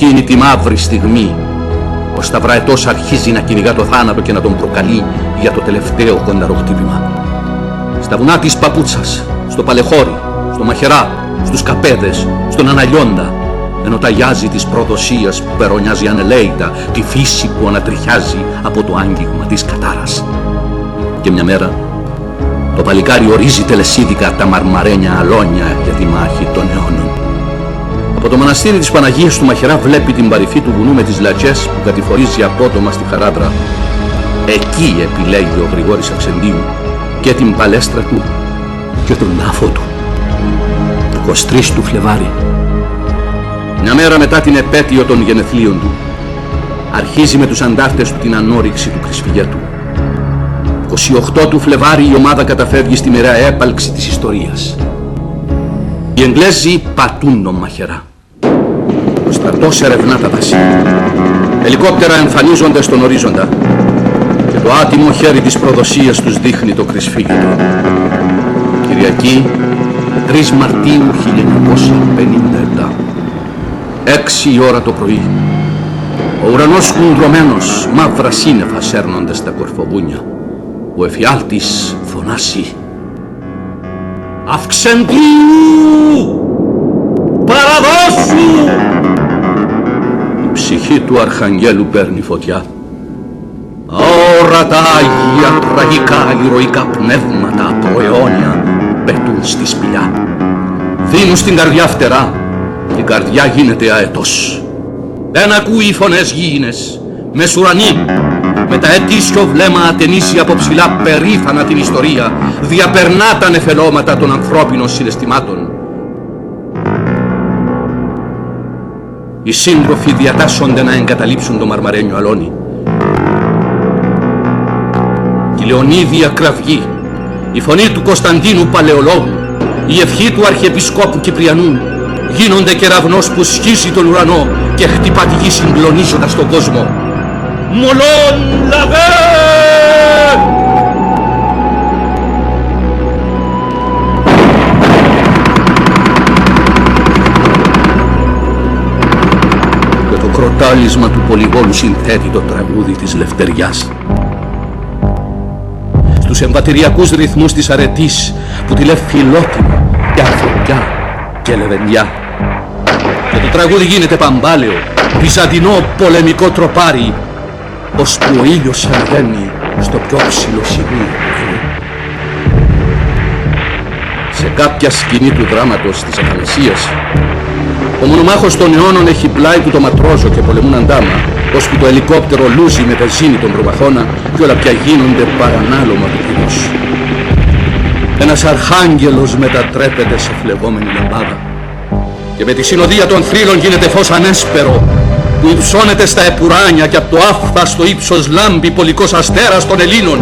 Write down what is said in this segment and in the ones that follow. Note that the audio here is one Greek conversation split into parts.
εκείνη τη μαύρη στιγμή ο Σταυραετός αρχίζει να κυνηγά το θάνατο και να τον προκαλεί για το τελευταίο κονταρό χτύπημα. Στα βουνά της Παπούτσας, στο Παλεχώρι, στο Μαχαιρά, στους Καπέδες, στον Αναλιόντα, ενώ ταγιάζει της προδοσίας που περονιάζει ανελαίητα τη φύση που ανατριχιάζει από το άγγιγμα της κατάρας. Και μια μέρα το παλικάρι ορίζει τελεσίδικα τα μαρμαρένια αλόνια για τη μάχη των αιώνων. Από το μοναστήρι της Παναγίας του Μαχαιρά βλέπει την παρυφή του βουνού με τις λατσές που κατηφορίζει απότομα στη Χαράδρα. Εκεί επιλέγει ο Γρηγόρης Αυξεντίου και την παλέστρα του και τον τάφο του. 23 του Φλεβάρι, μια μέρα μετά την επέτειο των γενεθλίων του, αρχίζει με τους αντάρτες του την ανόρυξη του Κρυσφυγέτου. 28 του Φλεβάρι η ομάδα καταφεύγει στη μοιραία έπαλξη της ιστορίας. Οι Εγγλέζοι πατούν τον Μαχαιρά. Ο στρατός ερευνά τα δάση. Ελικόπτερα εμφανίζονται στον ορίζοντα και το άτιμο χέρι της προδοσίας τους δείχνει το Κρυσφύγετο. Κυριακή, 3 Μαρτίου 1957, 6 η ώρα το πρωί. Ο ουρανός σκουντρωμένος, μαύρα σύννεφα σέρνονται στα κορφοβούνια. Ο εφιάλτης φωνάσει: «Αυξεντίου! Παραδώσου!» Η ψυχή του Αρχαγγέλου παίρνει φωτιά. Αόρατα άγια, τραγικά, ηρωικά πνεύματα προαιώνια πετούν στη σπηλιά. Δίνουν στην καρδιά φτερά, η καρδιά γίνεται αετός. Δεν ακούει οι φωνές γήινες, μεσουρανοί, με τα ετήσιο βλέμμα ατενίσει από ψηλά περήφανα την ιστορία, διαπερνά τα νεφελώματα των ανθρώπινων συναισθημάτων. Οι σύντροφοι διατάσσονται να εγκαταλείψουν το μαρμαρένιο αλόνι. Η Λεωνίδια κραυγή, η φωνή του Κωνσταντίνου Παλαιολόγου, η ευχή του Αρχιεπισκόπου Κυπριανού γίνονται κεραυνός που σχίζει τον ουρανό και χτυπά τη γη συγκλονίζοντας τον κόσμο. Μολόν λαβέ! Και το κροτάλισμα του πολυβόλου συνθέτει το τραγούδι της Λευτεριάς. Στους εμβατηριακούς ρυθμούς της αρετής που τη λέει φιλότιμο και ανθρωπιά και λεβεντιά. Και το τραγούδι γίνεται παμπάλαιο, βυζαντινό πολεμικό τροπάρι, ώσπου ο ήλιος ανεβαίνει στο πιο ψηλό σημείο. Σε κάποια σκηνή του δράματος της Αθανασίας, ο μονομάχος των αιώνων έχει πλάι του το ματρόζο και πολεμούν αντάμα, ώσπου το ελικόπτερο λούζει με βενζίνη τον προμαχώνα και όλα πια γίνονται παρανάλωμα του πυρός. Ένας αρχάγγελος μετατρέπεται σε φλεγόμενη λαμπάδα και με τη συνοδεία των θρύλων γίνεται φως ανέσπερο που υψώνεται στα επουράνια και από το άφθαστο ύψος λάμπει πολικός αστέρας των Ελλήνων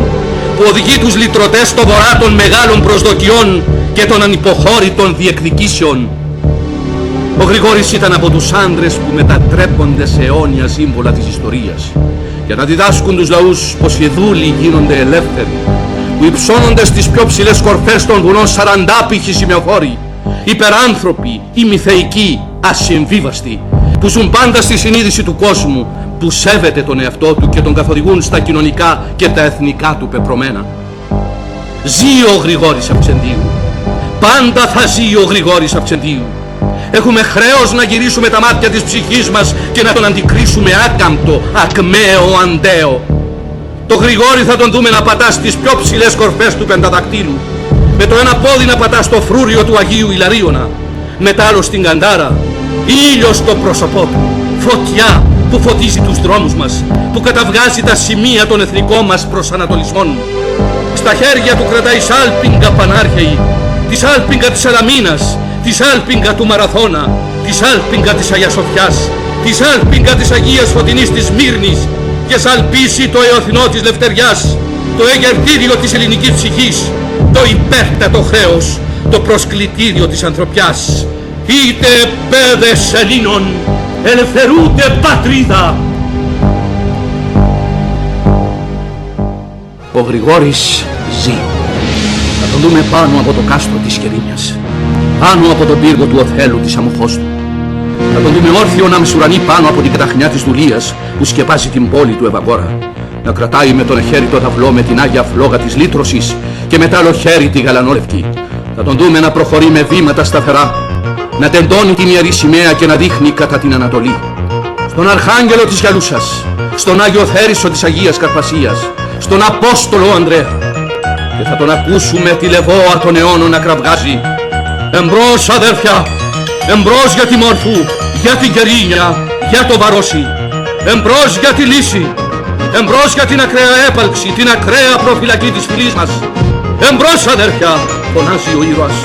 που οδηγεί τους λυτρωτές στο βορρά των μεγάλων προσδοκιών και των ανυποχώρητων διεκδικήσεων. Ο Γρηγόρης ήταν από τους άντρες που μετατρέπονται σε αιώνια σύμβολα της ιστορίας για να διδάσκουν τους λαούς πως οι δούλοι γίνονται ελεύθεροι, που υψώνονται στις πιο ψηλές κορφές των βουνών σαραντάπηχοι σημειοφόροι, υπεράνθρωποι, ημιθεϊκοί, ασυμβίβαστοι, που ζουν πάντα στη συνείδηση του κόσμου, που σέβεται τον εαυτό του και τον καθοδηγούν στα κοινωνικά και τα εθνικά του πεπρωμένα. Ζει ο Γρηγόρης Αυξεντίου. Πάντα θα ζει ο Γρηγόρης Αυξεντίου. Έχουμε χρέος να γυρίσουμε τα μάτια της ψυχής μας και να τον αντικρίσουμε άκαμπτο, ακμαίο, ανταίο. Το Γρηγόρη θα τον δούμε να πατά στις πιο ψηλές κορφές του Πενταδακτύλου, με το ένα πόδι να πατά στο φρούριο του Αγίου Ιλαρίωνα, με τ' άλλο στην Καντάρα, ήλιος στο πρόσωπό του, φωτιά που φωτίζει τους δρόμους μας, που καταβγάζει τα σημεία των εθνικών μας προσανατολισμών. Στα χέρια του κρατάει σάλπιγγα πανάρχαιη, τη σάλπιγγα της Αλαμίνας, τη σάλπιγγα του Μαραθώνα, τη σάλπιγγα της Αγίας Σοφιάς, τη σάλπιγγα της Αγίας Φωτεινής της Μύρνης και σαλπίσει το εωθινό της Λευτεριάς, το εγερτήριο της ελληνικής ψυχής, το υπέρτατο χρέος, το προσκλητήριο της ανθρωπιάς. Είτε παιδες Ελλήνων, ελευθερούτε πατρίδα. Ο Γρηγόρης ζει. Θα τον δούμε πάνω από το κάστρο της Κερίνιας, πάνω από τον πύργο του Οθέλου της Αμοχώστου. Θα τον δούμε όρθιο να μεσουρανεί πάνω από την καταχνιά της δουλείας που σκεπάζει την πόλη του Ευαγόρα. Να κρατάει με τον χέρι το ταυλό με την Άγια Φλόγα της Λύτρωσης και με τ' άλλο χέρι τη γαλανόλευκη. Θα τον δούμε να προχωρεί με βήματα σταθερά, να τεντώνει την Ιερή Σημαία και να δείχνει κατά την Ανατολή. Στον Αρχάγγελο της Γιαλούσας, στον Άγιο Θέρισο της Αγίας Καρπασίας, στον Απόστολο Ανδρέα. Και θα τον ακούσουμε τη λεβόα των αιώνων να κραυγάζει: «Εμπρός, αδέρφια! Εμπρός για τη Μόρφου, για την Κερίνια, για το Βαρόσι! Εμπρός για τη Λύση! Εμπρός για την ακραία έπαλξη, την ακραία προφυλακή της φυλής μας! Εμπρός, αδέρφια!» φωνάζει ο ήρωας.